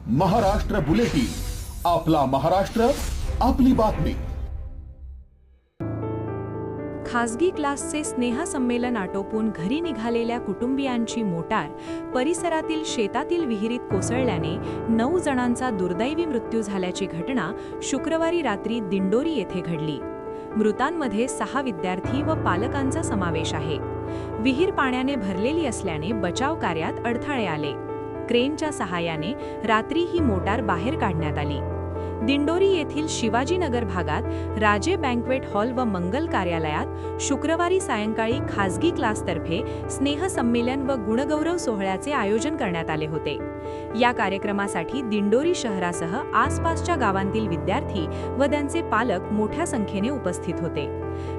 Maharashtra bulletin, आपला महाराष्ट्र, आपली बातमी. खासगी क्लासचे स्नेहसंमेलन आटोपून घरी निघालेल्या कुटुंबियांची मोटार परिसरातील शेतातील विहिरीत कोसळल्याने 9 जणांचा दुर्दैवी मृत्यू झाल्याची घटना शुक्रवारी रात्री दिंडोरी येथे घडली. मृतांमध्ये 6 विद्यार्थी व पालकांचा समावेश आहे. विहीर पाण्याने भरलेली असल्याने बचाव कार्यात अडथळे आले. क्रेनच्या सहाय्याने रात्री ही मोटार बाहेर काढण्यात आली. दिंडोरी येथील शिवाजीनगर भागात राजे बँक्वेट हॉल व मंगल कार्यालयात शुक्रवारी सायंकाळी खासगी क्लासतर्फे स्नेहसंमेलन व गुणगौरव सोहळ्याचे आयोजन करण्यात आले होते. या कार्यक्रमासाठी दिंडोरी शहरासह आसपासच्या गावांतील विद्यार्थी व त्यांचे पालक मोठ्या संख्येने उपस्थित होते.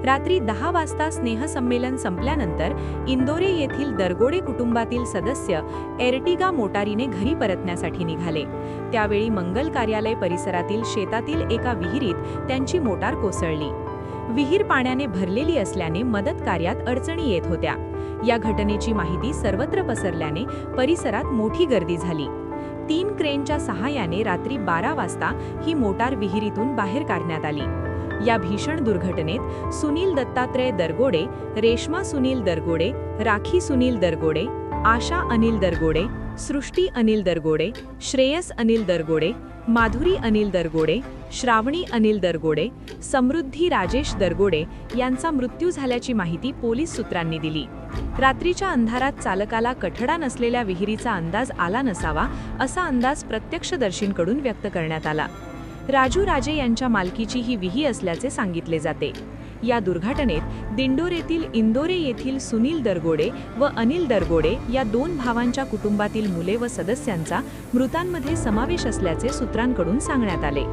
रात्री 10 वाजता स्नेहसंमेलन संपल्यानंतर इंदोरे येथील दरगोडे कुटुंबातील सदस्य एर्टिगा मोटारीने घरी परतण्यासाठी निघाले. त्यावेळी मंगल कार्यालय परिसरातील शेतातील एका विहिरीत त्यांची मोटार कोसळली. विहीर पाण्याने भरलेली असल्याने मदत कार्यात अडचणी येत होत्या. या घटनेची माहिती सर्वत्र पसरल्याने परिसरात मोठी गर्दी झाली. 3 क्रेनच्या सहाय्याने रात्री 12 वाजता ही मोटार विहिरीतून बाहेर काढण्यात आली. या भीषण दुर्घटनेत सुनील दत्तात्रय दरगोडे, रेश्मा सुनील दरगोडे, राखी सुनील दरगोडे, आशा अनिल दरगोडे, सृष्टी अनिल दरगोडे, श्रेयस अनिल दरगोडे, माधुरी अनिल दरगोडे, श्रावणी अनिल दरगोडे, समृद्धी राजेश दरगोडे यांचा मृत्यू झाल्याची माहिती पोलीस सूत्रांनी दिली. रात्रीच्या अंधारात चालकाला कठडा नसलेल्या विहिरीचा अंदाज आला नसावा असा अंदाज प्रत्यक्षदर्शींकडून व्यक्त करण्यात आला. राजू राजे यांच्या मालकीची ही विहीर असल्याचे सांगितले जाते. या दुर्घटनेत दिंडोरेतील इंदोरे येथील सुनील दरगोडे व अनिल दरगोडे या 2 भावांच्या कुटुंबातील मुले व सदस्यांचा मृतांमध्ये समावेश असल्याचे सूत्रांकडून सांगण्यात आले.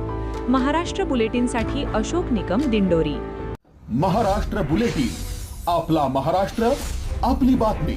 महाराष्ट्र बुलेटिनसाठी अशोक निकम, दिंडोरी. महाराष्ट्र बुलेटिन, आपला महाराष्ट्र, आपली बातमी.